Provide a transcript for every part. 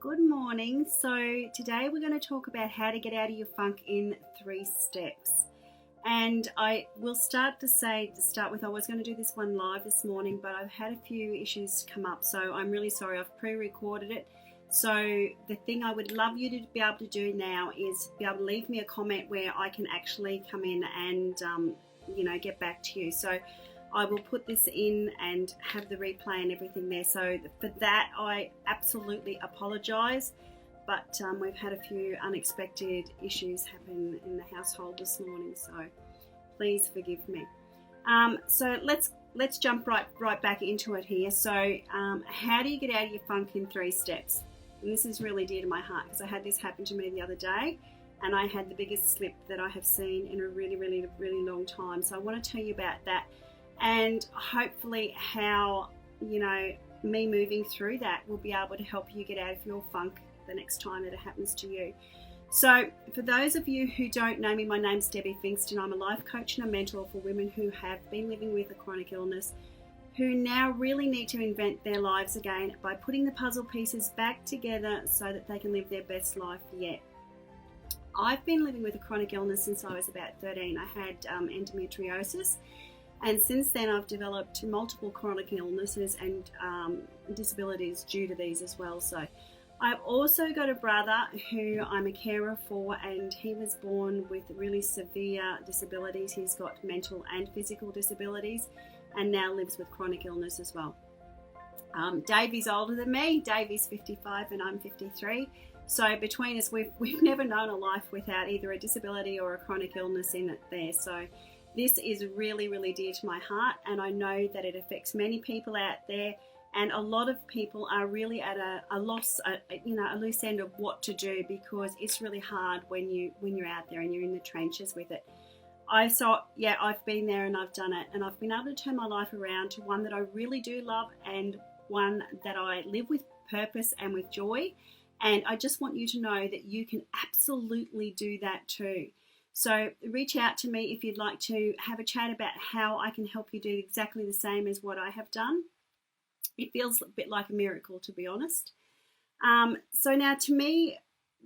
Good morning. So today we're going to talk about how to get out of your funk in 3 steps. And I will start with, I was going to do this one live this morning, but I've had a few issues come up, so I'm really sorry. I've pre-recorded it. So the thing I would love you to be able to do now is be able to leave me a comment where I can actually come in and get back to you. So I will put this in and have the replay and everything there. So for that, I absolutely apologise. But we've had a few unexpected issues happen in the household this morning. So please forgive me. So let's jump right back into it here. So how do you get out of your funk in 3 steps? And this is really dear to my heart because I had this happen to me the other day. And I had the biggest slip that I have seen in a really, really, really long time. So I want to tell you about that. And hopefully how, me moving through that will be able to help you get out of your funk the next time that it happens to you. So for those of you who don't know me, my name's Debbie Pfingst I. I'm a life coach and a mentor for women who have been living with a chronic illness, who now really need to invent their lives again by putting the puzzle pieces back together so that they can live their best life yet. I've been living with a chronic illness since I was about 13. I had endometriosis. And since then, I've developed multiple chronic illnesses and disabilities due to these as well. So I've also got a brother who I'm a carer for, and he was born with really severe disabilities. He's got mental and physical disabilities and now lives with chronic illness as well. Davie's older than me. Davie's 55 and I'm 53. So between us, we've never known a life without either a disability or a chronic illness in it there. So this is really, really dear to my heart, and I know that it affects many people out there, and a lot of people are really at a loss, a loose end of what to do, because it's really hard when you're out there and you're in the trenches with it. I've been there and I've done it, and I've been able to turn my life around to one that I really do love and one that I live with purpose and with joy. And I just want you to know that you can absolutely do that too. So reach out to me if you'd like to have a chat about how I can help you do exactly the same as what I have done. It feels a bit like a miracle, to be honest. So now, to me,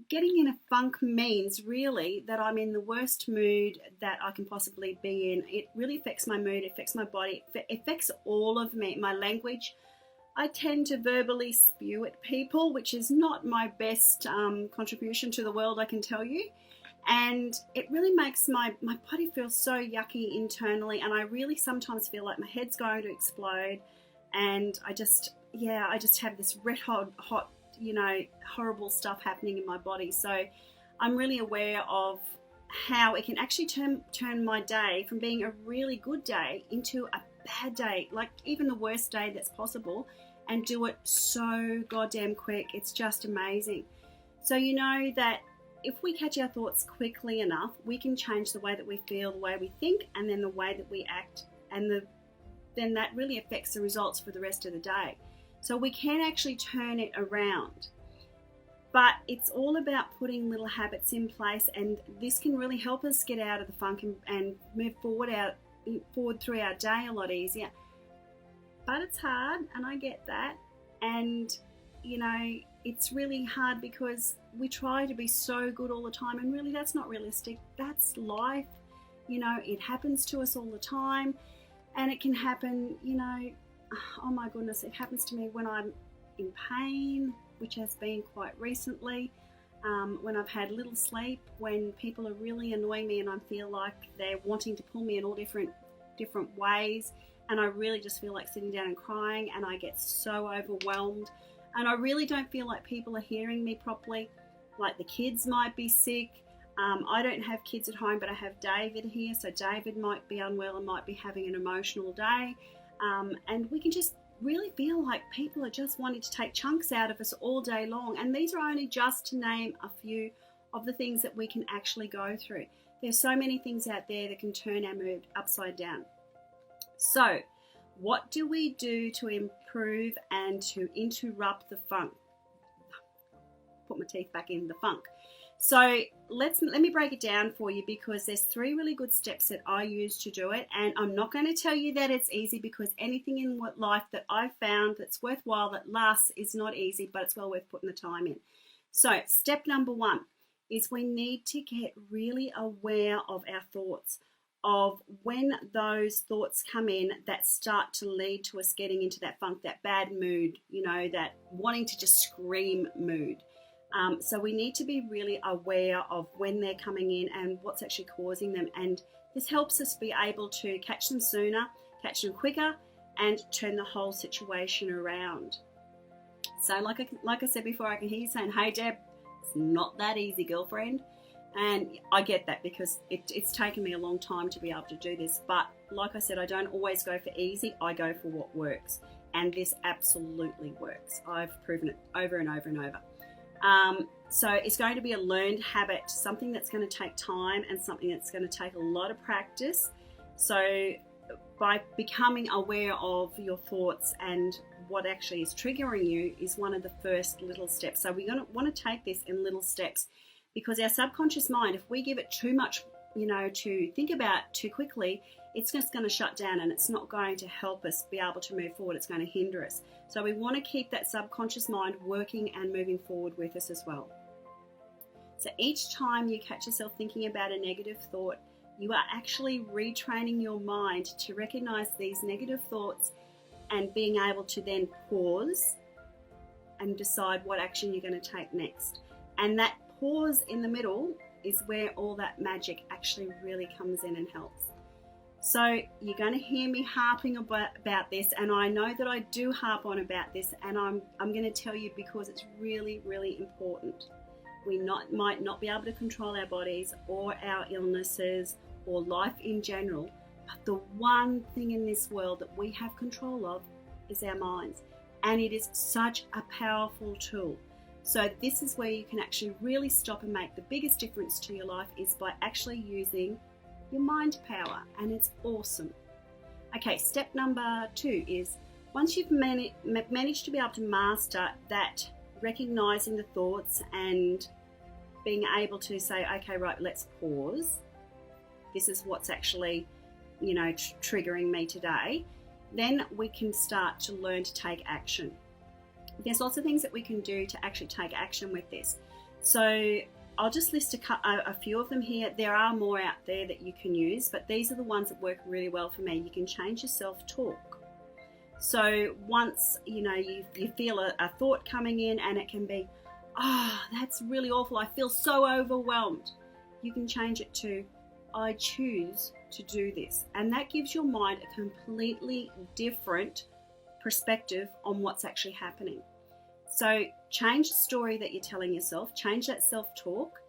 getting in a funk means really that I'm in the worst mood that I can possibly be in. It really affects my mood, it affects my body, it affects all of me, my language. I tend to verbally spew at people, which is not my best contribution to the world, I can tell you. And it really makes my body feel so yucky internally, and I really sometimes feel like my head's going to explode, and I just have this red hot, horrible stuff happening in my body. So I'm really aware of how it can actually turn my day from being a really good day into a bad day, like even the worst day that's possible, and do it so goddamn quick. It's just amazing. So you know that if we catch our thoughts quickly enough, we can change the way that we feel, the way we think, and then the way that we act, and then that really affects the results for the rest of the day. So we can actually turn it around. But it's all about putting little habits in place, and this can really help us get out of the funk and move forward through our day a lot easier. But it's hard, and I get that. And it's really hard because we try to be so good all the time, and really that's not realistic. That's life. It happens to us all the time, and it can happen, oh my goodness, it happens to me when I'm in pain, which has been quite recently, when I've had little sleep, when people are really annoying me and I feel like they're wanting to pull me in all different ways, and I really just feel like sitting down and crying, and I get so overwhelmed. And I really don't feel like people are hearing me properly. Like the kids might be sick. I don't have kids at home, but I have David here. So David might be unwell and might be having an emotional day. And we can just really feel like people are just wanting to take chunks out of us all day long. And these are only just to name a few of the things that we can actually go through. There's so many things out there that can turn our mood upside down. So what do we do to improve and to interrupt the funk? Put my teeth back in the funk. So let me break it down for you, because there's 3 really good steps that I use to do it, and I'm not going to tell you that it's easy, because anything in life that I've found that's worthwhile, that lasts, is not easy, but it's well worth putting the time in. So step number 1 is we need to get really aware of our thoughts, of when those thoughts come in that start to lead to us getting into that funk, that bad mood, that wanting to just scream mood. So we need to be really aware of when they're coming in and what's actually causing them. And this helps us be able to catch them sooner, catch them quicker, and turn the whole situation around. So like I said before, I can hear you saying, "Hey Deb, it's not that easy, girlfriend." And I get that, because it's taken me a long time to be able to do this. But like I said, I don't always go for easy. I go for what works. And this absolutely works. I've proven it over and over and over. So it's going to be a learned habit, something that's going to take time and something that's going to take a lot of practice. So by becoming aware of your thoughts and what actually is triggering you is one of the first little steps. So we're going to want to take this in little steps, because our subconscious mind, if we give it too much, to think about too quickly, it's just going to shut down, and it's not going to help us be able to move forward. It's going to hinder us. So we want to keep that subconscious mind working and moving forward with us as well. So each time you catch yourself thinking about a negative thought, you are actually retraining your mind to recognize these negative thoughts and being able to then pause and decide what action you're going to take next. And that pause in the middle is where all that magic actually really comes in and helps. So you're going to hear me harping about this, and I know that I do harp on about this, and I'm going to tell you because it's really, really important. We might not be able to control our bodies or our illnesses or life in general, but the one thing in this world that we have control of is our minds, and it is such a powerful tool. So this is where you can actually really stop and make the biggest difference to your life, is by actually using your mind power, and it's awesome. Okay, step number 2 is, once you've managed to be able to master that, recognizing the thoughts and being able to say, okay, right, let's pause. This is what's actually, triggering me today. Then we can start to learn to take action. There's lots of things that we can do to actually take action with this. So I'll just list a few of them here. There are more out there that you can use, but these are the ones that work really well for me. You can change your self-talk. So once, you feel a thought coming in, and it can be, "Oh, that's really awful. I feel so overwhelmed." You can change it to, "I choose to do this." And that gives your mind a completely different perspective on what's actually happening. So change the story that you're telling yourself, change that self-talk.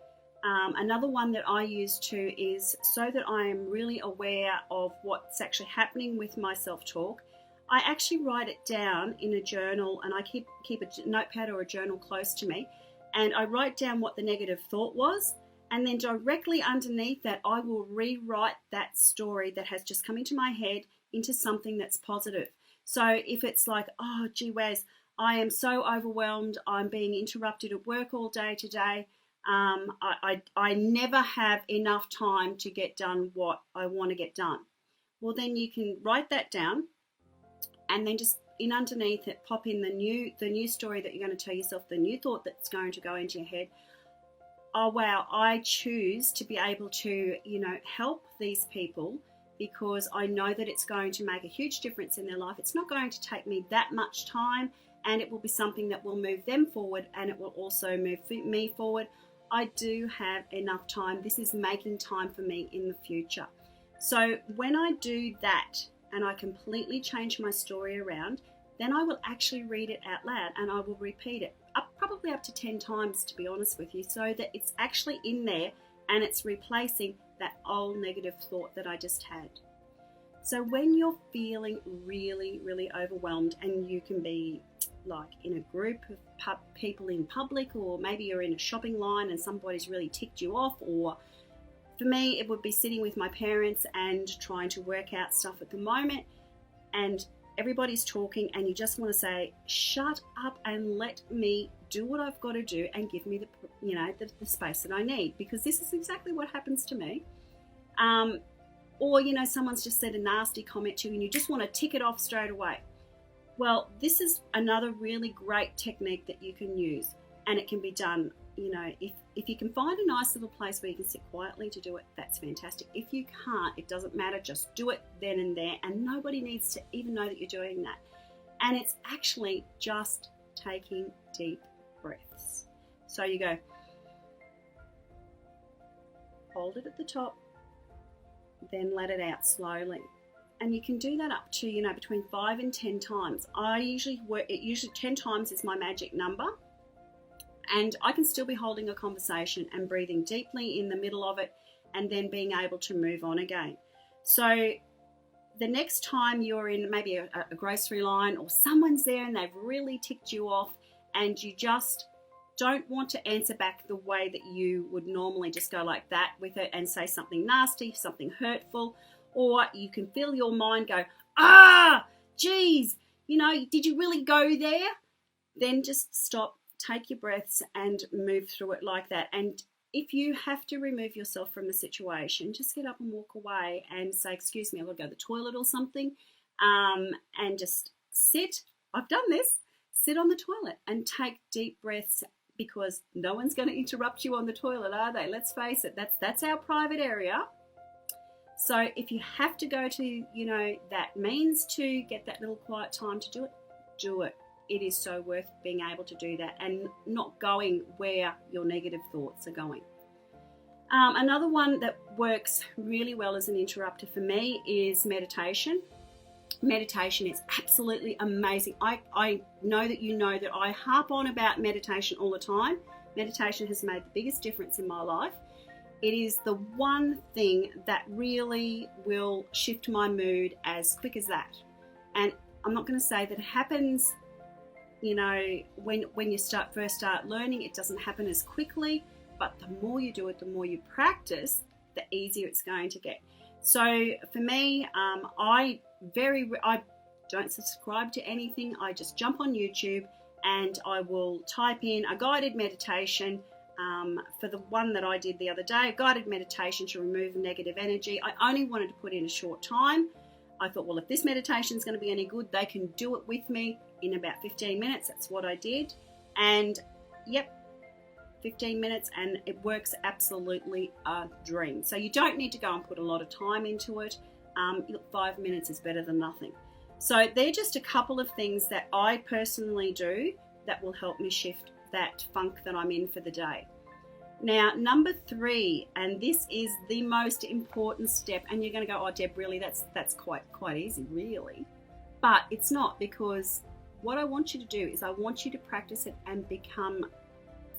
Another one that I use too is, so that I am really aware of what's actually happening with my self-talk, I actually write it down in a journal, and I keep a notepad or a journal close to me, and I write down what the negative thought was, and then directly underneath that I will rewrite that story that has just come into my head into something that's positive. So if it's like, "Oh, gee whiz, I am so overwhelmed, I'm being interrupted at work all day today, I never have enough time to get done what I want to get done." Well, then you can write that down, and then just in underneath it, pop in the new story that you're going to tell yourself, the new thought that's going to go into your head. "Oh wow, I choose to be able to, help these people, because I know that it's going to make a huge difference in their life. It's not going to take me that much time, and it will be something that will move them forward, and it will also move me forward. I do have enough time. This is making time for me in the future." So when I do that and I completely change my story around, then I will actually read it out loud, and I will repeat it probably up to 10 times, to be honest with you, so that it's actually in there and it's replacing that old negative thought that I just had. So when you're feeling really, really overwhelmed, and you can be like in a group of people in public, or maybe you're in a shopping line and somebody's really ticked you off, or for me it would be sitting with my parents and trying to work out stuff at the moment, and everybody's talking and you just want to say, "Shut up and let me do what I've got to do and give me the space that I need, because this is exactly what happens to me. Or, someone's just said a nasty comment to you and you just want to tick it off straight away. Well, this is another really great technique that you can use, and it can be done, if you can find a nice little place where you can sit quietly to do it, that's fantastic. If you can't, it doesn't matter, just do it then and there, and nobody needs to even know that you're doing that. And it's actually just taking deep breaths. So you go, hold it at the top, then let it out slowly. And you can do that up to, between 5 and 10 times. Usually 10 times is my magic number. And I can still be holding a conversation and breathing deeply in the middle of it, and then being able to move on again. So the next time you're in maybe a grocery line, or someone's there and they've really ticked you off, and you just don't want to answer back the way that you would normally, just go like that with it and say something nasty, something hurtful, or you can feel your mind go, geez, did you really go there? Then just stop, take your breaths and move through it like that. And if you have to remove yourself from the situation, just get up and walk away and say, excuse me, I've got to go to the toilet or something, and just sit. I've done this. Sit on the toilet and take deep breaths, because no one's going to interrupt you on the toilet, are they? Let's face it, that's our private area. So if you have to go to, that means to get that little quiet time to do it, do it. It is so worth being able to do that and not going where your negative thoughts are going. Another one that works really well as an interrupter for me is meditation. Meditation is absolutely amazing. I know that that I harp on about meditation all the time. Meditation has made the biggest difference in my life. It is the one thing that really will shift my mood as quick as that. And I'm not going to say that it happens, when you first start learning, it doesn't happen as quickly, but the more you do it, the more you practice, the easier it's going to get. So for me, I don't subscribe to anything. I just jump on YouTube and I will type in a guided meditation. For the one that I did the other day, a guided meditation to remove negative energy. I only wanted to put in a short time. I thought, well, if this meditation is going to be any good, they can do it with me in about 15 minutes. That's what I did. And 15 minutes, and it works absolutely a dream. So you don't need to go and put a lot of time into it. 5 minutes is better than nothing. So they're just a couple of things that I personally do that will help me shift that funk that I'm in for the day. Now, number 3, and this is the most important step, and you're going to go, oh, Deb, really, that's quite easy, really. But it's not, because what I want you to do is I want you to practice it and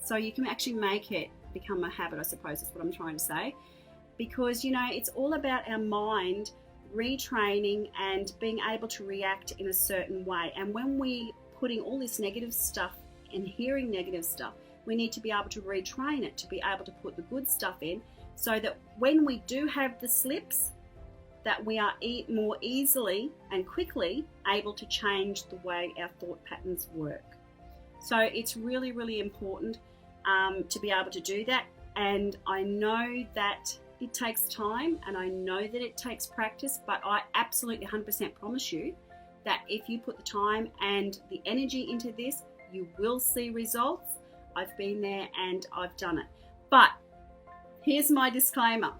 so you can actually make it become a habit, I suppose is what I'm trying to say. Because, it's all about our mind retraining and being able to react in a certain way. And when we putting all this negative stuff and hearing negative stuff, we need to be able to retrain it to be able to put the good stuff in, so that when we do have the slips, that we are more easily and quickly able to change the way our thought patterns work. So it's really, really important to be able to do that. And I know that it takes time, and I know that it takes practice, but I absolutely 100% promise you that if you put the time and the energy into this, you will see results. I've been there and I've done it. But here's my disclaimer.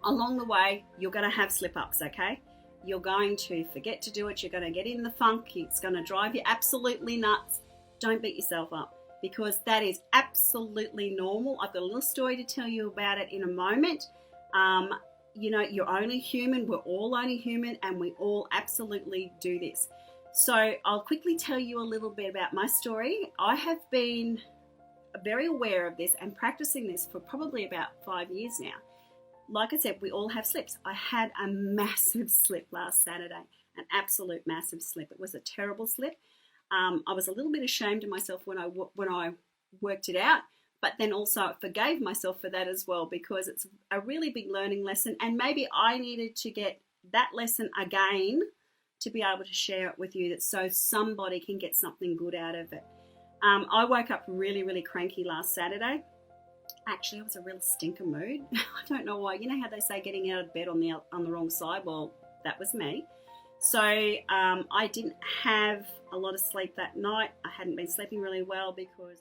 Along the way, you're going to have slip-ups, okay? You're going to forget to do it. You're going to get in the funk. It's going to drive you absolutely nuts. Don't beat yourself up, because that is absolutely normal. I've got a little story to tell you about it in a moment. You're only human. We're all only human, and we all absolutely do this. So I'll quickly tell you a little bit about my story. I have been very aware of this and practicing this for probably about 5 years now. Like I said, we all have slips. I had a massive slip last Saturday, an absolute massive slip. It was a terrible slip. I was a little bit ashamed of myself when I worked it out, but then also forgave myself for that as well, because it's a really big learning lesson, and maybe I needed to get that lesson again to be able to share it with you, that so somebody can get something good out of it. I woke up really, really cranky last Saturday. Actually, it was a real stinker mood. I don't know why. You know how they say getting out of bed on the wrong side? Well, that was me. So I didn't have a lot of sleep that night. I hadn't been sleeping really well because